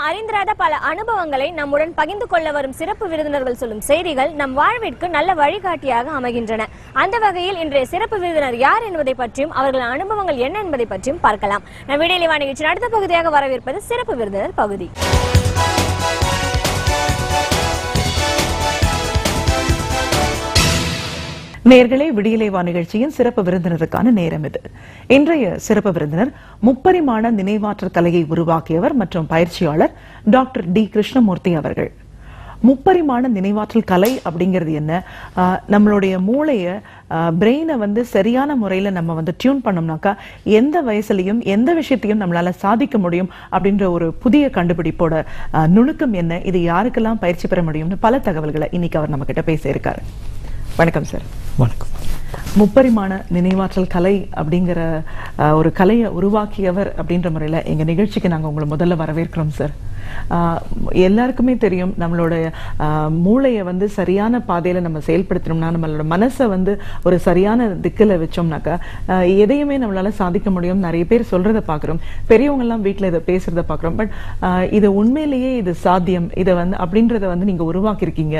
அறிந்திராத பல அனுபவங்களை நம்முடன் பகிர்ந்து கொள்ள வரும் சிறப்பு விருந்தினர்கள் சொல்லும் செய்திகள் நம் வாழ்விற்கு நல்ல வழிகாட்டியாக அமைகின்றன. அந்த வகையில் இன்றைய சிறப்பு விருந்தினர் யார் என்பதை பற்றியும் அவர்களின் அனுபவங்கள் என்ன என்பதை பற்றியும் பார்க்கலாம். நம் வீடியோ நிகழ்ச்சியின் அடுத்த பகுதியாக வரவேற்பது சிறப்பு விருந்தினர் பகுதி. நேயர்களே, விடியலைவா நிகழ்ச்சியின் சிறப்பு விருந்தினருக்கான நேரம் இது. இன்றைய சிறப்பு விருந்தினர் முப்பரிமாண நினைவாற்றல் கலையை உருவாக்கியவர் மற்றும் பயிற்சியாளர் டாக்டர் டி கிருஷ்ணமூர்த்தி அவர்கள். முப்பரிமாண நினைவாற்றல் கலை அப்படிங்கிறது என்ன? நம்மளுடைய மூளைய பிரெயினை சரியான முறையில நம்ம டியூன் பண்ணோம்னாக்கா எந்த வயசுலயும் எந்த விஷயத்தையும் நம்மளால சாதிக்க முடியும் அப்படின்ற ஒரு புதிய கண்டுபிடிப்போட நுணுக்கம் என்ன, இது யாருக்கெல்லாம் பயிற்சி பெற முடியும்னு பல தகவல்களை இன்னைக்கு அவர் நம்ம கிட்ட பேச இருக்காரு. வணக்கம் சார். வணக்கம். முப்பரிமாண நினைவாற்றல் கலை அப்படிங்கிற ஒரு கலையை உருவாக்கியவர் அப்படின்ற முறையில் எங்க நிகழ்ச்சிக்கு நாங்கள் உங்களை முதல்ல வரவேற்கிறோம் சார். எல்லாருக்குமே தெரியும், நம்மளோட மூளையை சரியான பாதையில நம்ம செயல்படுத்தணும்னா, நம்மளோட மனசை ஒரு சரியான திக்கில் வச்சோம்னாக்கா எதையுமே நம்மளால சாதிக்க முடியும். நிறைய பேர் சொல்றதை பாக்குறோம், பெரியவங்க எல்லாம் வீட்டுல இதை பேசுறத பாக்குறோம். பட் இது உண்மையிலேயே இது சாத்தியம், இதை அப்படின்றத நீங்க உருவாக்கியிருக்கீங்க.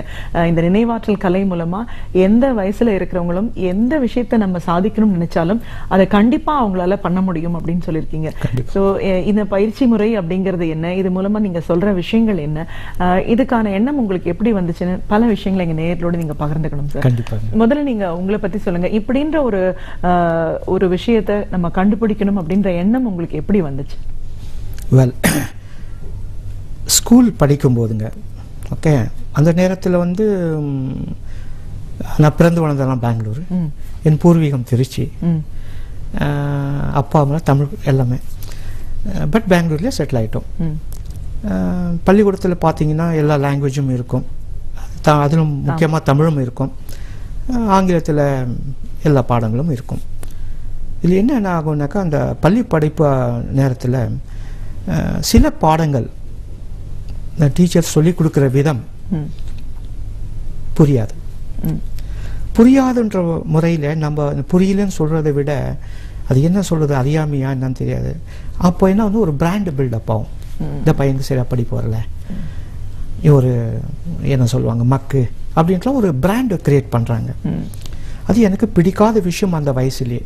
இந்த நினைவாற்றல் கலை மூலமா எந்த வயசுல இருக்கிறவங்களும் எந்த விஷயத்த நம்ம சாதிக்கணும்னு நினைச்சாலும் அதை கண்டிப்பா அவங்களால பண்ண முடியும் அப்படின்னு சொல்லியிருக்கீங்க. சோ இந்த பயிற்சி முறை அப்படிங்கிறது என்ன, இது மூலமா நீங்க சொல்ற விஷயங்கள் என்ன, இதுக்கான எண்ணம் உங்களுக்கு எப்படி வந்துச்சுன்னு பல விஷயங்களை எங்க நேயர்களோட நீங்க பகிர்ந்துக்கணும் சார். முதல்ல நீங்க உங்களை பத்தி சொல்லுங்க. இப்படின்ற ஒரு விஷயத்தை நம்ம கண்டுபிடிக்கணும் அப்படின்ற எண்ணம் உங்களுக்கு எப்படி வந்துச்சு? வெல், ஸ்கூல் படிக்கும் போதுங்க, ஓகே, அந்த நேரத்தில் நான் பிறந்து வளர்ந்ததெல்லாம் பெங்களூர், என் பூர்வீகம் திருச்சி, அப்பா அம்மா தமிழ் எல்லாமே. பட் பெங்களூர்லேயே செட்டில் ஆகிட்டோம். பள்ளிக்கூடத்தில் பார்த்தீங்கன்னா எல்லா லாங்குவேஜும் இருக்கும், அதிலும் முக்கியமாக தமிழும் இருக்கும், ஆங்கிலத்தில் எல்லா பாடங்களும் இருக்கும். இதில் என்ன ஆகும்னாக்கா, அந்த பள்ளி படிப்பு நேரத்தில் சில பாடங்கள் டீச்சர் சொல்லி கொடுக்குற விதம் புரியாது. புரியாதுன்ற முறையில் நம்ம புரியலன்னு சொல்கிறத விட அது என்ன சொல்கிறது, அறியாமையா என்னன்னு தெரியாது. அப்போ என்ன ஒரு பிராண்டு பில்டப் ஆகும். இந்த பையனுக்கு சரியாக படிப்பு வரல, ஒரு என்ன சொல்லுவாங்க மக்கு அப்படின்ற ஒரு பிராண்டை கிரியேட் பண்ணுறாங்க. அது எனக்கு பிடிக்காத விஷயம் அந்த வயசுலேயே.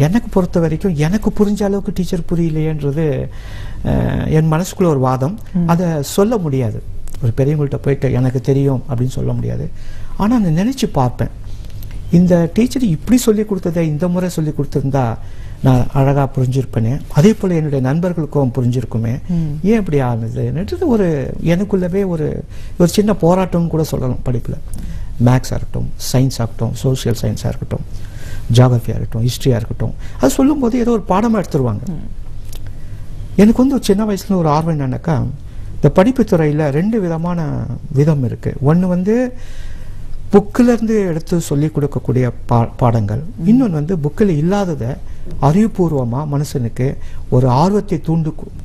எனக்கு பொறுத்த வரைக்கும் எனக்கு புரிஞ்ச அளவுக்கு டீச்சர் புரியலையேன்றது என் மனசுக்குள்ள ஒரு வாதம். அதை சொல்ல முடியாது, ஒரு பெரியவங்கள்ட்ட போயிட்டு எனக்கு தெரியும் அப்படின்னு சொல்ல முடியாது. ஆனால் நான் நினச்சி பார்ப்பேன், இந்த டீச்சர் இப்படி சொல்லி கொடுத்ததை இந்த முறை சொல்லி கொடுத்துருந்தா நான் அழகாக புரிஞ்சிருப்பேனே, அதே போல் என்னுடைய நண்பர்களுக்கும் புரிஞ்சிருக்குமே, ஏன் இப்படி ஆனதுன்றது ஒரு எனக்குள்ளவே ஒரு சின்ன போராட்டம்னு கூட சொல்லலாம். படிப்பில் மேக்ஸாக இருக்கட்டும், சயின்ஸ் ஆகட்டும், சோசியல் சயின்ஸாக இருக்கட்டும், ஜியாகிரஃபியாக இருக்கட்டும், ஹிஸ்ட்ரியாக இருக்கட்டும், அது சொல்லும்போது ஏதோ ஒரு பாடமாக எடுத்துருவாங்க. எனக்கு ஒரு சின்ன வயசுல ஒரு ஆர்வம் என்னன்னாக்கா, இந்த படிப்பு துறையில் 2 விதமான விதம் இருக்குது. ஒன்று புக்கிலேருந்து எடுத்து சொல்லி கொடுக்கக்கூடிய பாடங்கள், இன்னொன்று புக்கில் இல்லாததை அறிவுபூர்வமாக மனுஷனுக்கு ஒரு ஆர்வத்தை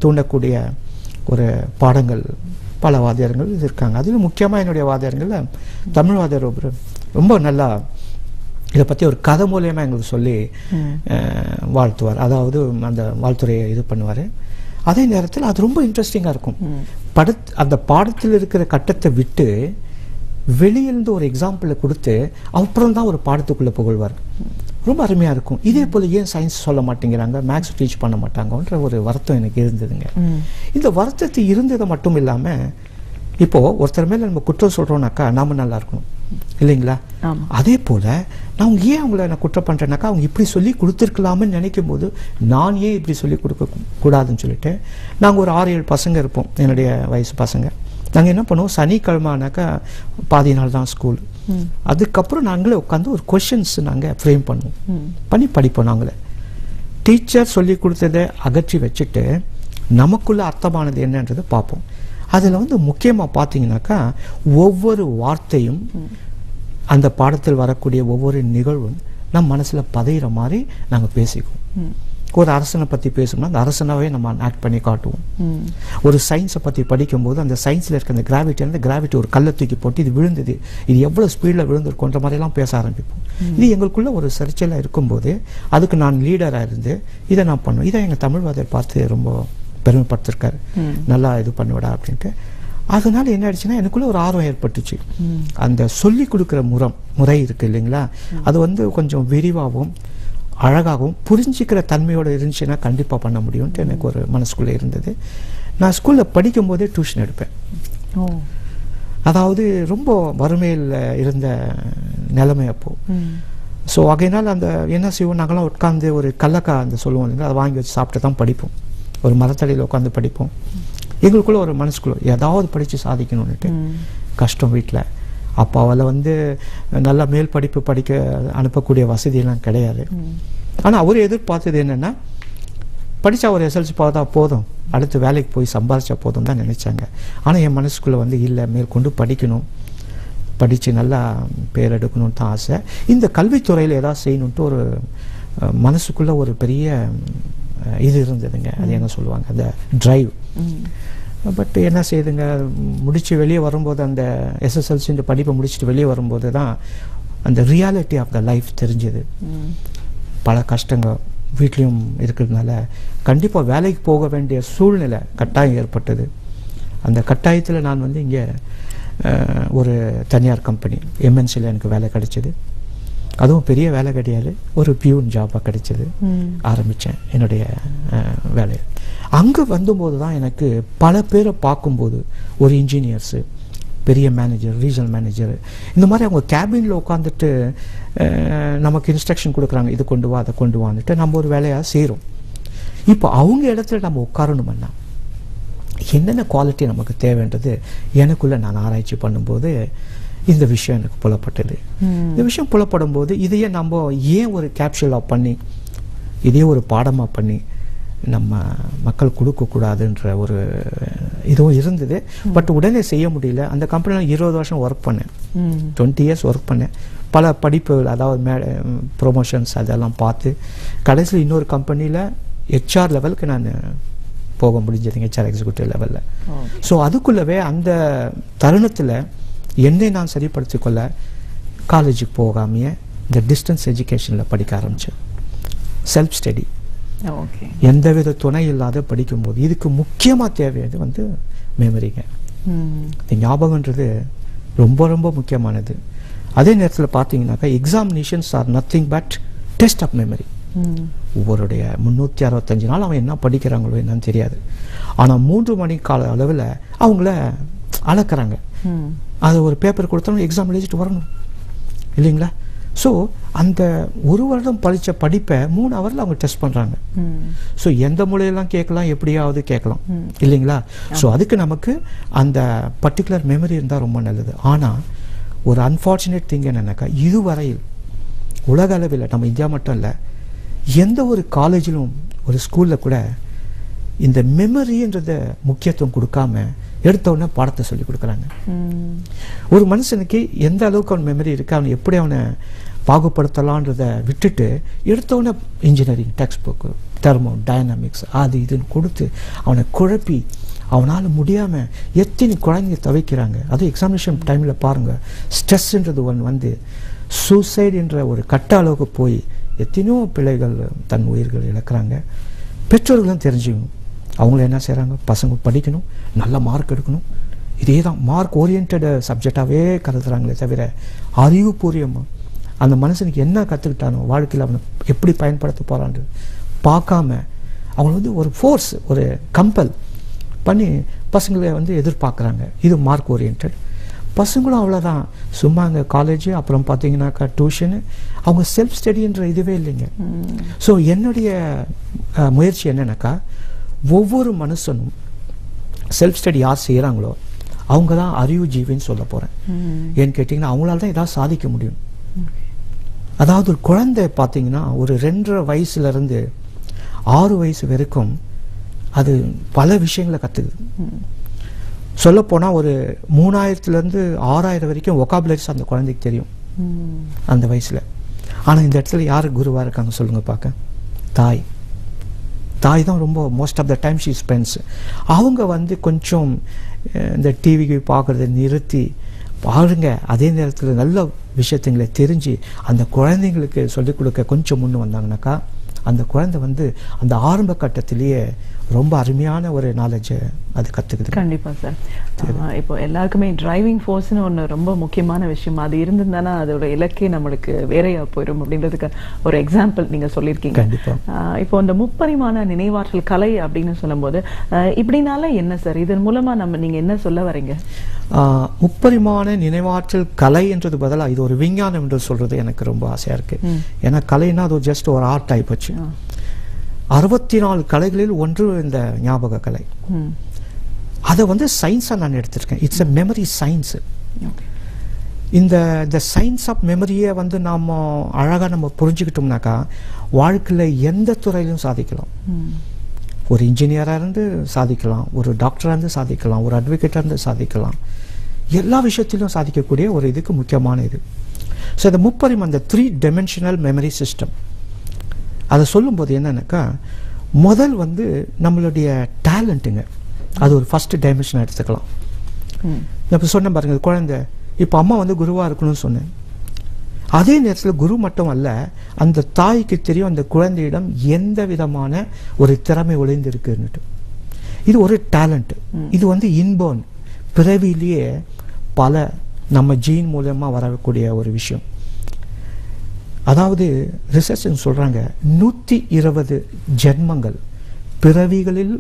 தூண்டக்கூடிய ஒரு பாடங்கள் பல வாத்தியார்கள் இருக்காங்க. அதில் முக்கியமாக என்னுடைய வாத்தியார்கள் தமிழ் வாத்தியார் ரொம்ப நல்லா இதை பற்றி ஒரு கதை மூலியமாக எங்களுக்கு சொல்லி வாழ்த்துவார். அதாவது அந்த வாழ்த்துறையை இது பண்ணுவார். அதே நேரத்தில் அது ரொம்ப இன்ட்ரெஸ்டிங்காக இருக்கும். அந்த பாடத்தில் இருக்கிற கட்டத்தை விட்டு வெளியிலிருந்து ஒரு எக்ஸாம்பிளை கொடுத்து அப்புறம் தான் ஒரு பாடத்துக்குள்ளே புகழ்வார். ரொம்ப அருமையாக இருக்கும். இதே போல் ஏன் சயின்ஸ் சொல்ல மாட்டேங்கிறாங்க, மேக்ஸ் டீச் பண்ண மாட்டாங்கன்ற ஒரு வருத்தம் எனக்கு இருந்ததுங்க. இந்த வருத்தத்தை இருந்தது மட்டும் இல்லாமல், இப்போது ஒருத்தர் மேலே நம்ம குற்றம் சொல்கிறோம்னாக்கா நாம நல்லா இருக்கணும் இல்லைங்களா? அதே போல் நான் ஏன் அவங்கள நான் குற்றம் பண்ணுறேன்னாக்கா, அவங்க இப்படி சொல்லி கொடுத்துருக்கலாம்னு நினைக்கும் போது நான் ஏன் இப்படி சொல்லி கொடுக்க கூடாதுன்னு சொல்லிட்டு, நாங்கள் ஒரு 6-7 பசங்க இருப்போம், என்னுடைய வயசு பசங்க. நாங்கள் என்ன பண்ணுவோம், சனிக்கிழமைனாக்கா பாதி நாள் தான் ஸ்கூல். அதுக்கப்புறம் நாங்களே உட்காந்து ஒரு கொஷின்ஸ் நாங்கள் ஃப்ரேம் பண்ணி படிப்போம். நாங்களே டீச்சர் சொல்லி கொடுத்ததை அகற்றி வச்சுட்டு நமக்குள்ள அர்த்தமானது என்னன்றதை பார்ப்போம். அதில் முக்கியமாக பார்த்தீங்கன்னாக்கா, ஒவ்வொரு வார்த்தையும் அந்த பாடத்தில் வரக்கூடிய ஒவ்வொரு நிகழ்வும் நம் மனசில் பதிகிற மாதிரி நாங்கள் பேசிக்குவோம். ஒரு அரசனை பற்றி பேசணும்னா அந்த அரசனாவே நம்ம ஆக்ட் பண்ணி காட்டுவோம். ஒரு சயின்ஸை பற்றி படிக்கும்போது அந்த சயின்ஸில் இருக்க அந்த கிராவிட்டி ஒரு கல்லை தூக்கி போட்டு இது விழுந்தது, இது எவ்வளோ ஸ்பீடில் விழுந்திருக்குன்ற மாதிரிலாம் பேச ஆரம்பிப்போம். இது எங்களுக்குள்ள ஒரு சர்ச்சையில் இருக்கும்போது அதுக்கு நான் லீடராக இருந்து இதை நான் பண்ணுவேன். இதை எங்கள் தமிழ்வாதியர் பார்த்து ரொம்ப பெருமைப்படுத்திருக்காரு, நல்லா இது பண்ணுவடா அப்படின்ட்டு. அதனால என்ன ஆயிடுச்சுன்னா எனக்குள்ள ஒரு ஆர்வம் ஏற்பட்டுச்சு. அந்த சொல்லி கொடுக்குற முறை இருக்கு இல்லைங்களா, அது வந்து கொஞ்சம் விரிவாகவும் அழகாகவும் புரிஞ்சிக்கிற தன்மையோடு இருந்துச்சுன்னா கண்டிப்பாக பண்ண முடியும்ட்டு எனக்கு ஒரு மனசுக்குள்ளே இருந்தது. நான் ஸ்கூலில் படிக்கும் போதே டியூஷன் எடுப்பேன். அதாவது ரொம்ப வறுமையில் இருந்த நிலைமை அப்போ. ஸோ அதனால் அந்த என்ன செய்வோம், நாங்களாம் உட்காந்து ஒரு கல்லக்காய் அந்த சொல்லுவோம் இல்லைங்களா, அதை வாங்கி வச்சு சாப்பிட்டு தான் படிப்போம். ஒரு மரத்தடியில் உட்காந்து படிப்போம். எங்களுக்குள்ள ஒரு மனசுக்குள்ள ஏதாவது படித்து சாதிக்கணும்னுட்டு. கஷ்டம் வீட்டில் அப்பாவால் வந்து நல்லா மேல் படிப்பு படிக்க அனுப்பக்கூடிய வசதியெல்லாம் கிடையாது. ஆனால் அவர் எதிர்பார்த்தது என்னென்னா, படித்தா ஒரு எஸ்எல்சி பார்த்தா போதும், அடுத்து வேலைக்கு போய் சம்பாதிச்சா போதும் தான் நினச்சாங்க. ஆனால் என் மனசுக்குள்ளே வந்து இல்லை, மேற்கொண்டு படிக்கணும், படித்து நல்லா பேர் எடுக்கணும்னு தான் ஆசை. இந்த கல்வித்துறையில் ஏதாவது செய்யணுன்ட்டு ஒரு மனசுக்குள்ளே ஒரு பெரிய இது இருந்ததுங்க. அது என்ன சொல்லுவாங்க, அந்த ட்ரைவ். பட் என்ன செய்யுதுங்க, முடித்து வெளியே வரும்போது அந்த எஸ்எஸ்எல்சி இந்த படிப்பை முடிச்சுட்டு வெளியே வரும்போது தான் அந்த ரியாலிட்டி ஆஃப் த லைஃப் தெரிஞ்சுது. பல கஷ்டங்கள் வீட்லேயும் இருக்கிறதுனால கண்டிப்பாக வேலைக்கு போக வேண்டிய சூழ்நிலை கட்டாயம் ஏற்பட்டது. அந்த கட்டாயத்தில் நான் வந்து இங்கே ஒரு தனியார் கம்பெனி எம்என்சியில் எனக்கு வேலை கிடைச்சிது. அதுவும் பெரிய வேலை கிடையாது, ஒரு பியூன் ஜாபாக கிடைச்சிது. ஆரம்பித்தேன் என்னுடைய வேலையை. அங்கே வந்தபோது தான் எனக்கு பல பேரை பார்க்கும்போது, ஒரு இன்ஜினியர்ஸு, பெரிய மேனேஜர், ரீஜனல் மேனேஜர், இந்த மாதிரி அவங்க கேபினில் உட்காந்துட்டு நமக்கு இன்ஸ்ட்ரக்ஷன் கொடுக்குறாங்க, இது கொண்டு வா அதை கொண்டு வான்னுட்டு நம்ம ஒரு வேலையாக செய்கிறோம். இப்போ அவங்க இடத்துல நம்ம உட்காரணுமன்னா என்னென்ன குவாலிட்டி நமக்கு தேவைன்றது எனக்குள்ளே நான் ஆராய்ச்சி பண்ணும்போது இந்த விஷயம் எனக்கு புலப்பட்டது. இந்த விஷயம் புலப்படும் போது இதையே நம்ம ஏன் ஒரு கேப்சூலாக பண்ணி இதையே ஒரு பாடமாக பண்ணி நம்ம மக்கள் கொடுக்கக்கூடாதுன்ற ஒரு இதுவும் இருந்தது. பட் உடனே செய்ய முடியல. அந்த கம்பெனியில் 20 வருஷம் ஒர்க் பண்ணேன், 20 இயர்ஸ் ஒர்க் பண்ணேன். பல படிப்பு, அதாவது ப்ரொமோஷன்ஸ் அதெல்லாம் பார்த்து கடைசியில் இன்னொரு கம்பெனியில் ஹெச்ஆர் லெவலுக்கு நான் போக முடிஞ்சதுங்க, ஹெச்ஆர் எக்ஸிக்யூட்டிவ் லெவலில். ஸோ அதுக்குள்ளவே அந்த தருணத்தில் என்னை நான் சரிப்படுத்தி கொள்ள காலேஜுக்கு போகாமையே இந்த டிஸ்டன்ஸ் எஜுகேஷனில் படிக்க ஆரம்பித்தேன். செல்ஃப் ஸ்டடி, எந்தவித துணை இல்லாத படிக்கும்போது இதுக்கு முக்கியமாக தேவையாது வந்து மெமரிங்க. இந்த ஞாபகன்றது ரொம்ப ரொம்ப முக்கியமானது. அதே நேரத்தில் பார்த்தீங்கன்னாக்கா examinations are nothing but test of memory. ஒவ்வொருடைய 365 நாள் அவன் என்ன படிக்கிறாங்களோ என்னன்னு தெரியாது. ஆனால் 3 மணி கால அளவில் அவங்கள அளக்குறாங்க. அது ஒரு பேப்பர் கொடுத்தாலும் எக்ஸாம் எழுதிட்டு வரணும் இல்லைங்களா. ஸோ அந்த ஒரு வருடம் படித்த படிப்பை 3 ஹவரில் அவங்க டெஸ்ட் பண்ணுறாங்க. ஸோ எந்த மொழியெல்லாம் கேட்கலாம், எப்படியாவது கேட்கலாம் இல்லைங்களா. ஸோ அதுக்கு நமக்கு அந்த பர்டிகுலர் மெமரி இருந்தால் ரொம்ப நல்லது. ஆனால் ஒரு அன்ஃபார்ச்சுனேட் திங் என்னன்னாக்கா, இதுவரையில் உலக அளவில் நம்ம இந்தியா மட்டும் இல்லை, எந்த ஒரு காலேஜிலும் ஒரு ஸ்கூலில் கூட இந்த மெமரின்றத முக்கியத்துவம் கொடுக்காம எடுத்தவுடனே பாடத்தை சொல்லி கொடுக்குறாங்க. ஒரு மனுஷனுக்கு எந்த அளவுக்கு அவன் மெமரி இருக்கு, அவனை எப்படி அவனை பாகுபடுத்தலான்றதை விட்டுட்டு எடுத்தவுடனே engineering text book, thermo dynamics அது இதுன்னு கொடுத்து அவனை குழப்பி அவனால் முடியாமல் எத்தனை குழந்தைங்க தவிக்கிறாங்க. அதுவும் எக்ஸாமினேஷன் டைமில் பாருங்கள், ஸ்ட்ரெஸ்ன்றது ஒன்று வந்து சூசைட் என்ற ஒரு கட்ட அளவுக்கு போய் எத்தனையோ பிள்ளைகள் தன் உயிர்கள் இழக்கிறாங்க. பெற்றோர்களும் தெரிஞ்சுக்கணும், அவங்கள என்ன செய்கிறாங்க, பசங்க படிக்கணும், நல்ல மார்க் எடுக்கணும், இதே தான் மார்க் ஓரியன்ட் சப்ஜெக்டாகவே கருதுறாங்களே தவிர அறிவுபூர்வமாக அந்த மனுஷனுக்கு என்ன கற்றுக்கிட்டானோ வாழ்க்கையில் அவனை எப்படி பயன்படுத்த போகிறான்னு பார்க்காம அவங்கள வந்து ஒரு ஃபோர்ஸ், ஒரு கம்பல் பண்ணி பசங்களை வந்து எதிர்பார்க்குறாங்க. இது மார்க் ஓரியன்ட். பசங்களும் அவ்வளோதான், சும்மா அங்கே காலேஜு, அப்புறம் பார்த்தீங்கன்னாக்கா டியூஷனு, அவங்க செல்ஃப் ஸ்டடின்ற இதுவே இல்லைங்க. ஸோ என்னுடைய முயற்சி என்னன்னாக்கா, ஒவ்வொரு மனுஷனும் செல்ஃப் ஸ்டடி யார் செய்கிறாங்களோ அவங்க தான் அறிவு ஜீவின்னு சொல்ல போகிறேன். ஏன்னு கேட்டிங்கன்னா அவங்களால தான் ஏதாவது சாதிக்க முடியும். அதாவது ஒரு குழந்தை பார்த்தீங்கன்னா ஒரு 2.5 வயசுலேருந்து 6 வயசு வரைக்கும் அது பல விஷயங்களை கற்றுக்குது. சொல்லப்போனால் ஒரு 3000லேருந்து 6000 வரைக்கும் ஒகாபுலரிஸ் அந்த குழந்தைக்கு தெரியும் அந்த வயசில். ஆனால் இந்த இடத்துல யார் குருவாக இருக்காங்க சொல்லுங்கள் பார்க்க? தாய். தாய் தான் ரொம்ப most of the time she spends. அவங்க வந்து கொஞ்சம் இந்த டிவிக்கு பார்க்குறத நிறுத்தி பாருங்க, அதே நேரத்தில் நல்ல விஷயத்துங்களை தெரிஞ்சு அந்த குழந்தைங்களுக்கு சொல்லிக் கொடுக்க கொஞ்சம் முன்னு வந்தாங்கனாக்கா அந்த குழந்தை வந்து அந்த ஆரம்ப கட்டத்திலேயே ரொம்ப அருமையான ஒரு நாலேஜை அது கற்றுக்குது. கண்டிப்பா சார். இப்போ எல்லாருக்குமே டிரைவிங் ஃபோர்ஸ்னு ஒன்று ரொம்ப முக்கியமான விஷயம். அது இருந்திருந்தானா அதோட இலக்கே நம்மளுக்கு வேறையா போயிடும் அப்படின்றதுக்கு ஒரு எக்ஸாம்பிள் நீங்க சொல்லியிருக்கீங்க. கண்டிப்பா. இப்போ இந்த முப்பரிமாண நினைவாற்றல் கலை அப்படின்னு சொல்லும்போது இப்படினால என்ன சார், இதன் மூலமா நீங்க என்ன சொல்ல வரீங்க? முப்பரிமாண நினைவாற்றல் கலை என்றது பதிலாக இது ஒரு விஞ்ஞானம் என்று சொல்றது எனக்கு ரொம்ப ஆசையா இருக்கு. ஏன்னா கலைன்னா அது ஜஸ்ட் ஒரு ஆர்ட் டைப் வச்சு 64 கலைகளில் ஒன்று இந்த ஞாபக கலை. அதை வந்து சயின்ஸா நான் எடுத்திருக்கேன். It's a memory science. இந்த சயின்ஸ் ஆஃப் மெமரியை வந்து நாம அழகா நம்ம புரிஞ்சுக்கிட்டோம்னாக்கா வாழ்க்கையில எந்த துறையிலும் சாதிக்கலாம். ஒரு இன்ஜினியரா இருந்து சாதிக்கலாம், ஒரு டாக்டரா இருந்து சாதிக்கலாம், ஒரு அட்வொகேட்டா இருந்து சாதிக்கலாம். எல்லா விஷயத்திலும் சாதிக்கக்கூடிய ஒரு இதுக்கு முக்கியமான இது. ஸோ இந்த முப்பரிமாண அந்த 3 dimensional மெமரி சிஸ்டம் அதை சொல்லும்போது என்னன்னாக்கா முதல் வந்து நம்மளுடைய டேலண்ட்டுங்க, அது ஒரு ஃபர்ஸ்ட் டைமென்ஷன் எடுத்துக்கலாம். இப்போ சொன்ன பாருங்க, குழந்தை இப்போ அம்மா வந்து குருவா இருக்கணும்னு சொன்னேன். அதே நேரத்தில் குரு மட்டும் அல்ல, அந்த தாய்க்கு தெரியும் அந்த குழந்தையிடம் எந்த விதமான ஒரு திறமை ஒளிந்து இருக்குன்னுட்டு. இது ஒரு டேலண்ட். இது வந்து இன்போன், பிறவிலேயே பல நம்ம ஜீன் மூலமா வரக்கூடிய ஒரு விஷயம். அதாவது ரிசர்ச் சொல்றாங்க 120 ஜென்மங்கள் பிறவிகளில்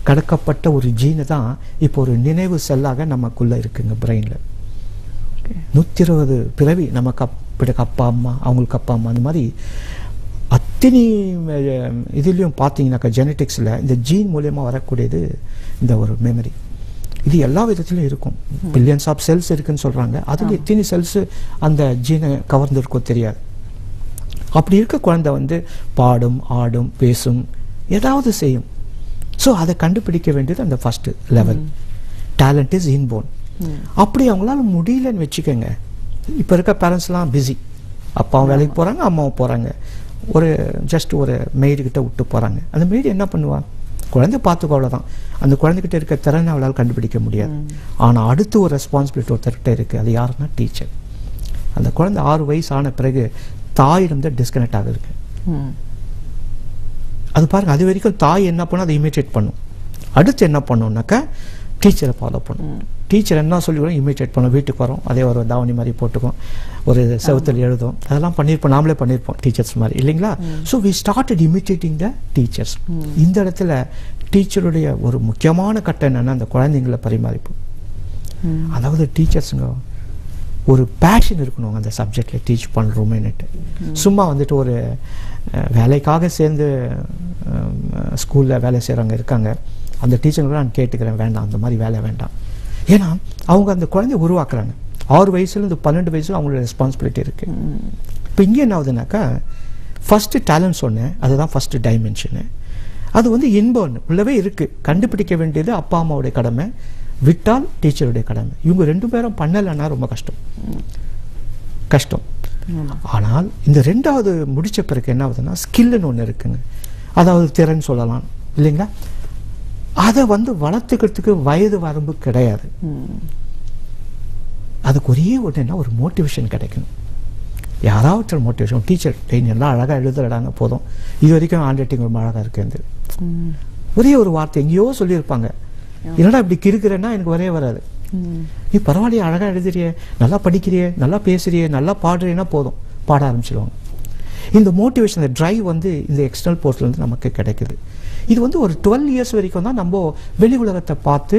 கடக்கப்பட்ட ஒரு ஜீனு தான் இப்போ ஒரு நினைவு செல்லாக நமக்குள்ள இருக்குங்க பிரெயின்ல. 120 பிறவி நமக்கு அப்பா அம்மா, அவங்களுக்கு அப்பா அம்மா, அந்த மாதிரி அத்தனை இதுலயும் பார்த்தீங்கன்னாக்கா ஜெனட்டிக்ஸ்ல இந்த ஜீன் மூலமா வரக்கூடியது இந்த ஒரு மெமரி. இது எல்லா விதத்திலும் இருக்கும். பில்லியன்ஸ் ஆஃப் செல்ஸ் இருக்குன்னு சொல்றாங்க. அதுல எத்தனை செல்ஸ் அந்த ஜீனை கவர்ந்துருக்கோ தெரியாது. அப்படி இருக்க குழந்தை வந்து பாடும், ஆடும், பேசும், ஏதாவது செய்யும். ஸோ அதை கண்டுபிடிக்க வேண்டியது அந்த first level. Talent is inborn. அப்படி அவங்களால முடியலன்னு வச்சுக்கோங்க. இப்போ இருக்க பேரண்ட்ஸ்லாம் பிஸி, அப்பாவும் வேலைக்கு போறாங்க, அம்மாவும் போறாங்க, ஒரு ஜஸ்ட் ஒரு மெய்டுகிட்ட விட்டு போறாங்க. அந்த மெய்டு என்ன பண்ணுவா, குழந்தை பார்த்துக்கோ, அவ்வளோதான். அந்த குழந்தைகிட்ட இருக்க திறனை அவளால் கண்டுபிடிக்க முடியாது. ஆனால் அடுத்து ஒரு ரெஸ்பான்சிபிலிட்டி ஒருத்தர்கிட்ட இருக்கு. அது யாருன்னா டீச்சர். அந்த குழந்தை 6 வயசு ஆன பிறகு தாயிடம் தான் டிஸ்கனெக்ட் ஆகுதுங்க. அது பாருங்க, அது வரைக்கும் தாய் என்ன பண்ணும், அதை இமிட்டேட் பண்ணும். அடுத்து என்ன பண்ணும்னாக்கா டீச்சரை ஃபாலோ பண்ணும். டீச்சர் என்ன சொல்லி இமிட்டேட் பண்ணும். வீட்டுக்கு வரும், அதே ஒரு தாவணி மாதிரி போட்டுக்கும், ஒரு செவத்தில் எழுதும். அதெல்லாம் பண்ணியிருப்போம், நாமளே பண்ணியிருப்போம் டீச்சர்ஸ் மாதிரி, இல்லைங்களா? So we started imitating the teachers. இந்த இடத்துல டீச்சருடைய ஒரு முக்கியமான கட்டம் என்னன்னா அந்த குழந்தைங்களை பரிமாறிப்பு. அதாவது டீச்சர்ஸுங்க ஒரு பேஷன் இருக்கணும் அந்த சப்ஜெக்ட்ல டீச் பண்ணுறோமேன்னுட்டு. சும்மா வந்துட்டு ஒரு வேலைக்காக சேர்ந்து ஸ்கூலில் வேலை செய்கிறவங்க இருக்காங்க. அந்த டீச்சருங்களை நான் கேட்டுக்கிறேன், வேண்டாம், அந்த மாதிரி வேலை வேண்டாம். ஏன்னா அவங்க அந்த குழந்தைய உருவாக்குறாங்க. 6 வயசுலேருந்து 12 வயசுல அவங்களோட ரெஸ்பான்சிபிலிட்டி இருக்கு. இப்போ இங்கே என்ன ஆகுதுனாக்கா ஃபர்ஸ்ட் டேலண்ட் சொன்னேன், அதுதான் ஃபர்ஸ்ட் டைமென்ஷனு. அது வந்து இன்பம் உள்ளவே இருக்கு. கண்டுபிடிக்க வேண்டியது அப்பா அம்மாவுடைய கடமை, விட்டால் டீச்சருடைய கடமை. இவங்க 2 பேரும் பண்ணலைன்னா ரொம்ப கஷ்டம். ஆனால் இந்த 2வது முடிச்ச பிறகு என்ன ஆகுதுன்னா ஸ்கில்னு ஒன்று இருக்குங்க. அதாவது திறன் சொல்லலாம், இல்லைங்களா? அதை வந்து வளர்த்துக்கிறதுக்கு வயது வரம்பு கிடையாது. அதுக்கு ஒரே ஒன்றுன்னா ஒரு மோட்டிவேஷன் கிடைக்கணும். யாராவது மோட்டிவேஷன். டீச்சர் எல்லாம் அழகாக எழுதுறாங்க, போதும், இது வரைக்கும் ஹேண்ட் ரைட்டிங் ரொம்ப அழகாக இருக்கு. ஒரே ஒரு வார்த்தை எங்கேயோ சொல்லியிருப்பாங்க, என்னடா இப்படி கிறுக்கிறேன்னா எனக்கு வரவே வராது. நீ பரவாயில்லையே, அழகா எழுதுறியே, நல்லா படிக்கிறியே, நல்லா பேசுறியே, நல்லா பாடுறேன்னா போதும், பாட ஆரம்பிச்சிடுவாங்க. இந்த மோட்டிவேஷன், இந்த டிரைவ் வந்து இந்த எக்ஸ்டர்னல் போர்ட்லேருந்து நமக்கு கிடைக்குது. இது வந்து ஒரு 12 இயர்ஸ் வரைக்கும் தான் நம்ம வெளி உலகத்தை பார்த்து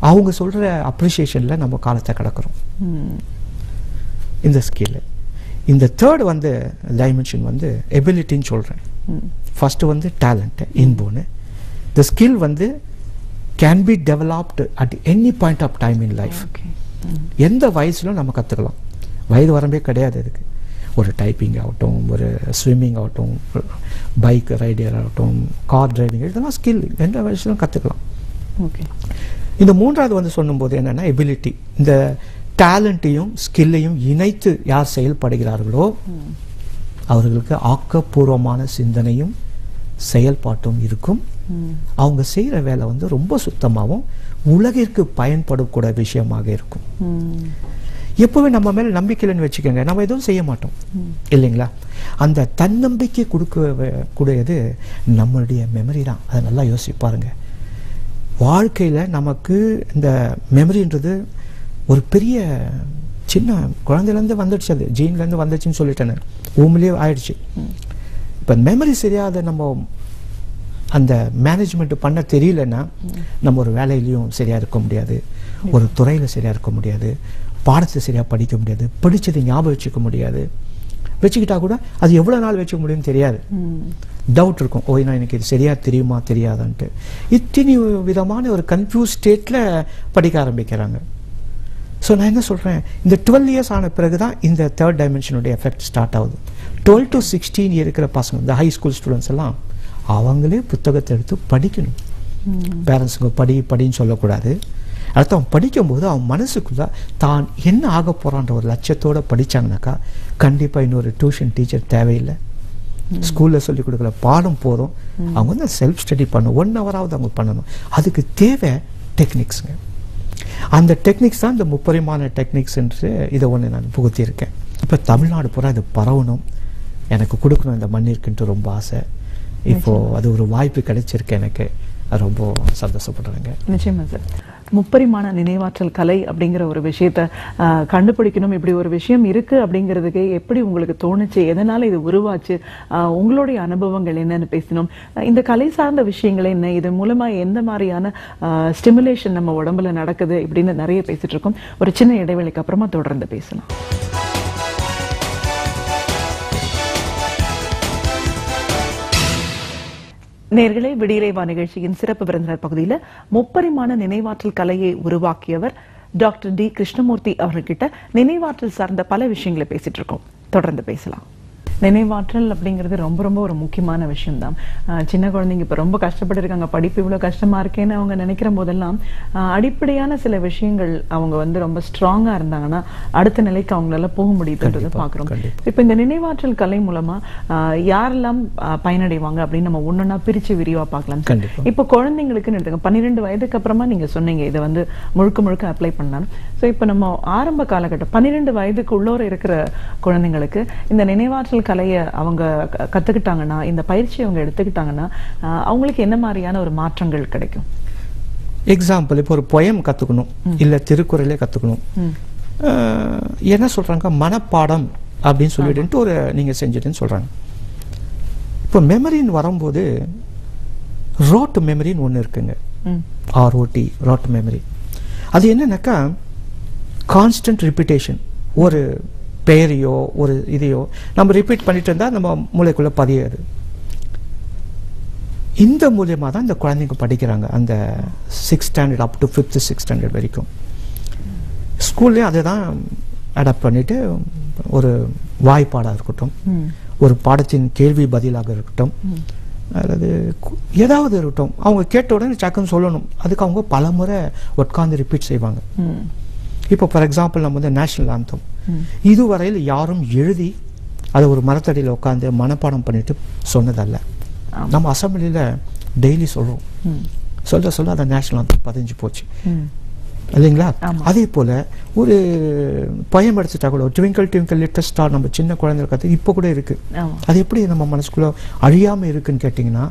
அவங்க சொல்ற அப்ரிசியேஷன்ல நம்ம காலத்தை கடக்கிறோம். இந்த ஸ்கில். இந்த தேர்ட் வந்து டைமென்ஷன் வந்து எபிலிட்டின்னு சொல்றேன். ஃபர்ஸ்ட் வந்து டேலண்ட், இன்போனு. த ஸ்கில் வந்து can be developed at any point of time in life. எந்த வயசுலும் நம்ம கற்றுக்கலாம், வயது வரம்பே கிடையாது இதுக்கு. ஒரு டைப்பிங் ஆகட்டும், ஒரு ஸ்விம்மிங் ஆகட்டும், பைக் ரைடர் ஆகட்டும், கார் டிரைவிங், இதெல்லாம் ஸ்கில் எந்த வயசுலும் கற்றுக்கலாம். ஓகே. இந்த 3வது வந்து சொல்லும்போது என்னன்னா எபிலிட்டி. இந்த டேலண்ட்டையும் ஸ்கில்லையும் இணைத்து யார் செயல்படுகிறார்களோ அவர்களுக்கு ஆக்கப்பூர்வமான சிந்தனையும் செயல்பாட்டும் இருக்கும். அவங்க செய்யற வேலை வந்து ரொம்ப சுத்தமாகவும் உலகிற்கு பயன்படக்கூடிய விஷயமாக இருக்கும். எப்பவுமே நம்ம மேல நம்பிக்கைன்னு வச்சுக்கோங்க, நம்ம எதுவும் செய்ய மாட்டோம் இல்லைங்களா? அந்த தன்னம்பிக்கை கூடியது நம்மளுடைய மெமரி தான். அதை நல்லா யோசிச்சு பாருங்க. வாழ்க்கையில நமக்கு இந்த மெமரின்றது ஒரு பெரிய சின்ன குழந்தையிலேருந்து வந்துடுச்சு, அது ஜீன்லேருந்து வந்துடுச்சுன்னு சொல்லிட்டேன், ஊமிலே ஆயிடுச்சு. இப்போ மெமரி சரியாத நம்ம அந்த மேனேஜ்மெண்ட் பண்ண தெரியலன்னா நம்ம ஒரு வேலையிலையும் சரியா இருக்க முடியாது, ஒரு துறையில சரியா இருக்க முடியாது, பாடத்தை சரியா படிக்க முடியாது, படிச்சதை ஞாபகம் வச்சுக்க முடியாது. வச்சுக்கிட்டா கூட அது எவ்வளவு நாள் வச்சுக்க முடியும்னு தெரியாது, டவுட் இருக்கும். ஓ நான் எனக்கு இது சரியா தெரியுமா தெரியாதான்ட்டு இத்தனை விதமான ஒரு கன்ஃபியூஸ் ஸ்டேட்ல படிக்க ஆரம்பிக்கிறாங்க. ஸோ நான் என்ன சொல்றேன், இந்த 12 இயர்ஸ் ஆன பிறகுதான் இந்த தேர்ட் டைமென்ஷனுடைய எஃபெக்ட் ஸ்டார்ட் ஆகுது. 12 to 16 இருக்கிற பசங்க, இந்த ஹை ஸ்கூல் ஸ்டூடெண்ட்ஸ் எல்லாம் அவங்களே புத்தகத்தை எடுத்து படிக்கணும். பேரண்ட்ஸுங்க படின்னு சொல்லக்கூடாது. அடுத்து அவன் படிக்கும்போது அவன் மனசுக்குள்ள தான் என்ன ஆக போறான்ற ஒரு லட்சியத்தோட படிச்சாங்கனாக்கா கண்டிப்பா இன்னொரு டியூஷன் டீச்சர் தேவையில்லை, ஸ்கூல்ல சொல்லி கொடுக்குற பாடம் போதும். அவங்க வந்து செல்ஃப் ஸ்டடி பண்ணணும், 1 ஹவராவது அவங்க பண்ணணும். அதுக்கு தேவை டெக்னிக்ஸுங்க. அந்த டெக்னிக்ஸ் தான் இந்த முப்பரிமாண டெக்னிக்ஸ் என்று இதை ஒன்று நான் புகுத்தியிருக்கேன். இப்போ தமிழ்நாடு பூரா இது பரவணும், எனக்கு கொடுக்கணும் இந்த மண்ணிற்குன்ட்டு ரொம்ப ஆசை. இப்போ அது ஒரு வாய்ப்பு கிடைச்சிருக்கு எனக்கு, ரொம்ப சந்தோஷப்படுறேங்க. நிச்சயமா சார். முப்பரிமாண நினைவாற்றல் கலை அப்படிங்கிற ஒரு விஷயத்த கண்டுபிடிக்கணும், இப்படி ஒரு விஷயம் இருக்கு அப்படிங்கிறதுக்கு எப்படி உங்களுக்கு தோணுச்சு, எதனால இது உருவாச்சு, உங்களுடைய அனுபவங்கள் என்னன்னு பேசணும். இந்த கலை சார்ந்த விஷயங்கள் என்ன, இது மூலமா எந்த மாதிரியான ஸ்டிமுலேஷன் நம்ம உடம்புல நடக்குது இப்படின்னு நிறைய பேசிட்டு இருக்கோம். ஒரு சின்ன இடைவெளிக்கு அப்புறமா தொடர்ந்து பேசலாம். நேர்களே, விடியலைவா நிகழ்ச்சியின் சிறப்பு விருந்தினர் பகுதியில் முப்பரிமாண நினைவாற்றல் கலையை உருவாக்கியவர் டாக்டர் டி கிருஷ்ணமூர்த்தி அவர்கிட்ட நினைவாற்றல் சார்ந்த பல விஷயங்களை பேசிட்டு இருக்கோம். தொடர்ந்து பேசலாம். நினைவாற்றல் அப்படிங்கிறது ரொம்ப ரொம்ப ஒரு முக்கியமான விஷயம் தான். சின்ன குழந்தைங்க இப்போ ரொம்ப கஷ்டப்பட்டு இருக்காங்க, படிப்பு இவ்வளோ கஷ்டமா இருக்கேன்னு அவங்க நினைக்கிற போதெல்லாம் அடிப்படையான சில விஷயங்கள் அவங்க வந்து ரொம்ப ஸ்ட்ராங்கா இருந்தாங்கன்னா அடுத்த நிலைக்கு அவங்களால போக முடியுதுன்றதை பார்க்குறோம். இப்போ இந்த நினைவாற்றல் கலை மூலமா யாரெல்லாம் பயனடைவாங்க அப்படின்னு நம்ம ஒன்னொன்னா பிரிச்சு விரிவா பார்க்கலாம். இப்போ குழந்தைங்களுக்குன்னு எடுத்துங்க, 12 வயதுக்கு அப்புறமா நீங்க சொன்னீங்க இதை வந்து முழுக்க அப்ளை பண்ணலாம். ஸோ இப்போ நம்ம ஆரம்ப காலகட்டம் 12 வயதுக்கு உள்ளோர இருக்கிற குழந்தைங்களுக்கு இந்த நினைவாற்றல் கலையை அவங்க கத்துக்கிட்டாங்கன்னா, இந்த பயிற்சி அவங்க எடுத்துக்கிட்டாங்கன்னா அவங்களுக்கு என்ன மாதிரியான ஒரு மாற்றங்கள் கிடைக்கும்? எக்ஸாம்பிள், இப்போ ஒரு பொயம் கத்துக்கணும், இல்ல திருக்குறளே கத்துக்கணும், என்ன சொல்றாங்க, மனப்பாடம் அப்படின்னு சொல்லிட்டு ஒரு நீங்க செஞ்சுட்டுன்னு சொல்றாங்க. இப்போ மெமரின்னு வரும்போது ரோட் மெமரின்னு ஒன்று இருக்குங்க, ROT, ரோட் மெமரி. அது என்னன்னாக்கா கான்ஸ்டன்ட் ரிப்பீட்டேஷன். ஒரு பெயரையோ ஒரு இதையோ நம்ம ரிப்பீட் பண்ணிட்டு இருந்தா நம்ம மூளைக்குள்ள பதியாது. இந்த மூலியமா தான் இந்த குழந்தைங்க படிக்கிறாங்க, அந்த 6th standard up to 5th 6th standard வரைக்கும். ஸ்கூல்லேயே அதை தான் அடாப்ட் பண்ணிட்டு ஒரு வாய்ப்பாடாக இருக்கட்டும், ஒரு பாடத்தின் கேள்வி பதிலாக இருக்கட்டும், அல்லது ஏதாவது இருக்கட்டும், அவங்க கேட்ட உடனே சக்குன்னு சொல்லணும். அதுக்கு அவங்க பல முறை உட்கார்ந்து ரிப்பீட் செய்வாங்க. இப்போ ஃபார் எக்ஸாம்பிள் நம்ம வந்து நேஷனல் ஆந்தம் இதுவரையில் யாரும் எழுதி அதை ஒரு மரத்தடியில் உட்காந்து மனப்பாடம் பண்ணிட்டு சொன்னதல்ல. நம்ம அசம்பிளியில் டெய்லி சொல்றோம், சொல்ல அந்த நேஷனல் ஆந்தம் பதிஞ்சு போச்சு இல்லைங்களா? அதே போல ஒரு பயம் எடுத்துட்டா கூட ட்விங்கிள் ட்விங்கிள் லிட்டில் ஸ்டார் நம்ம சின்ன குழந்தைகள் கற்று இப்போ கூட இருக்கு. அது எப்படி நம்ம மனசுக்குள்ள அழியாம இருக்குன்னு கேட்டிங்கன்னா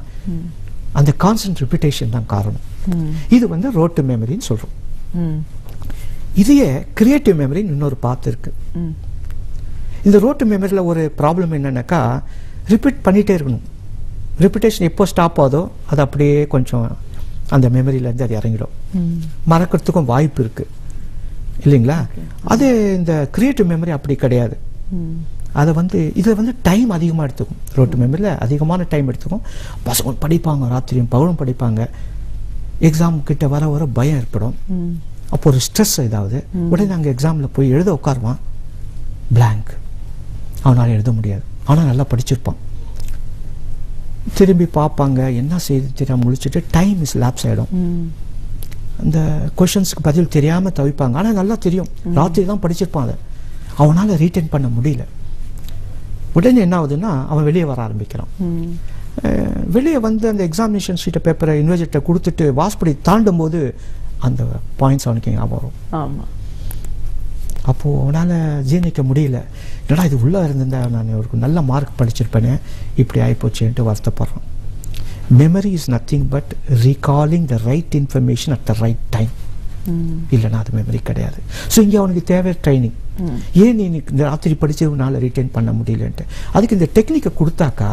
அந்த கான்ஸ்டன்ட் ரிப்பீட்டேஷன் தான் காரணம். இது வந்து ரோட்டு மெமரின்னு சொல்றோம். இதையே கிரியேட்டிவ் மெமரின்னு இன்னொரு பார்த்து இருக்கு. இந்த ரோட்டு மெமரியில் ஒரு ப்ராப்ளம் என்னன்னாக்கா ரிப்பீட் பண்ணிட்டே இருக்கணும். ரிப்பீட்டேஷன் எப்போ ஸ்டாப் ஆகுதோ அது அப்படியே கொஞ்சம் அந்த மெமரியிலேருந்து அது இறங்கிடும், மறக்கிறதுக்கும் வாய்ப்பு இருக்கு இல்லைங்களா? அது இந்த கிரியேட்டிவ் மெமரி அப்படி கிடையாது. அதை வந்து இதில் வந்து டைம் அதிகமாக எடுத்துக்கும். ரோட்டு மெமரியில் அதிகமான டைம் எடுத்துக்கும். பசங்க படிப்பாங்க, ராத்திரியும் பகலும் படிப்பாங்க. எக்ஸாம் கிட்ட வர வர பயம் ஏற்படும். அப்போ ஒரு ஸ்ட்ரெஸ் ஏதாவது உடனே அங்கே எக்ஸாமில் போய் எழுத உட்காருவான், பிளாங்க், அவனால் எழுத முடியாது. ஆனால் நல்லா படிச்சிருப்பான். திரும்பி பார்ப்பாங்க, என்ன செய்து தெரியாம முடிச்சுட்டு டைம் இஸ் லாப்ஸ் ஆகிடும். அந்த கொஷின்ஸ்க்கு பதில் தெரியாமல் தவிப்பாங்க. ஆனால் நல்லா தெரியும், ராத்திரி தான் படிச்சிருப்பான். அதை அவனால் ரீட்டைன் பண்ண முடியல. உடனே என்ன ஆகுதுன்னா அவன் வெளியே வர ஆரம்பிக்கிறான். வெளியே வந்து அந்த எக்ஸாமினேஷன் ஷீட்டை பேப்பரை இன்வெஸ்டர்கிட்ட கொடுத்துட்டு வாஸ்படி தாண்டும் போது அந்த பாயிண்ட்ஸ் அவனுக்கு ஞாபகம் வரும். அப்போது அவனால் ஜீர்ணிக்க முடியல. என்னடா இது உள்ளே இருந்திருந்தா நான் ஒரு நல்ல மார்க் படிச்சிருப்பேனே, இப்படி ஆகிப்போச்சுன்ட்டு வருத்தப்படுறோம். Memory is nothing but recalling the right information at the right time. இல்லைன்னா அது மெமரி கிடையாது. ஸோ இங்கே அவனுக்கு தேவை ட்ரைனிங். ஏன் நீ இந்த ராத்திரி படிச்சதுனால ரிட்டைன் பண்ண முடியலன்ட்டு. அதுக்கு இந்த டெக்னிக்கை கொடுத்தாக்கா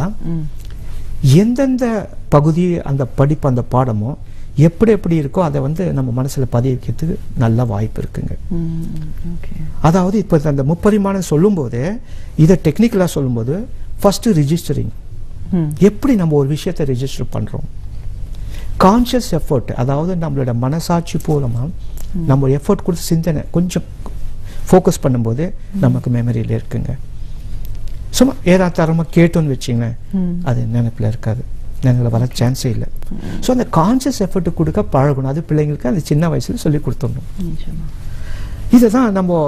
எந்தெந்த பகுதி அந்த படிப்பு அந்த பாடமோ எப்படி எப்படி இருக்கோ அதை வந்து நம்ம மனசுல பதிய வைக்கிறதுக்கு நல்ல வாய்ப்பு இருக்குங்க. அதாவது இப்போ அந்த முப்பரிமாணம் சொல்லும்போது இதை டெக்னிக்கலா சொல்லும்போது ஃபர்ஸ்ட் ரிஜிஸ்டரிங். எப்படி நம்ம ஒரு விஷயத்தை ரெஜிஸ்டர் பண்றோம், கான்ஷியஸ் எஃபர்ட், அதாவது நம்மளோட மனசாட்சி பூர்வமா நம்ம எஃபர்ட் கொடுத்து சிந்தனை கொஞ்சம் ஃபோக்கஸ் பண்ணும்போது நமக்கு மெமரியில் இருக்குங்க. சும்மா ஏதாத்தாரமாக கேட்டோன்னு வச்சிங்களேன், அது நினைப்பில் இருக்காது, நினைவில் வர சான்ஸே இல்லை. ஸோ அந்த கான்ஷியஸ் எஃபர்ட் கொடுக்க பழகணும். அது பிள்ளைங்களுக்கு அந்த சின்ன வயசுல சொல்லி கொடுத்துடணும். இதை தான் நம்ம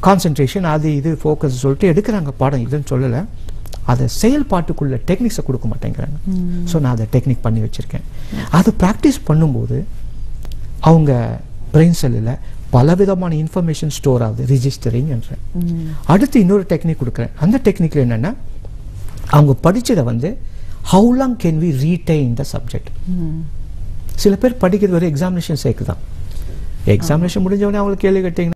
கான்சென்ட்ரேஷன் அது இது ஃபோக்கஸ் சொல்லிட்டு எடுக்கிறாங்க பாடம், இல்லைன்னு சொல்லலை. அதை செயல்பாட்டுக்குள்ள டெக்னிக்ஸை கொடுக்க மாட்டேங்கிறாங்க. ஸோ நான் அதை டெக்னிக் பண்ணி வச்சுருக்கேன். அது ப்ராக்டிஸ் பண்ணும்போது அவங்க பிரெயின் செல்லில் பலவிதமான இன்ஃபர்மேஷன் ஸ்டோர் ஆகுது, ரிஜிஸ்டரிங் என்ற. அடுத்து இன்னொரு டெக்னிக் கொடுக்குறேன். அந்த டெக்னிக்கில் என்னென்னா அவங்க படித்ததை வந்து how long can we retain the subject. சில பேர் படிக்கிறது ஒரு எக்ஸாமினேஷன் சேர்க்கு தான். எக்ஸாமினேஷன் முடிஞ்சவொடனே அவங்களுக்கு கேள்வி கேட்டீங்கன்னா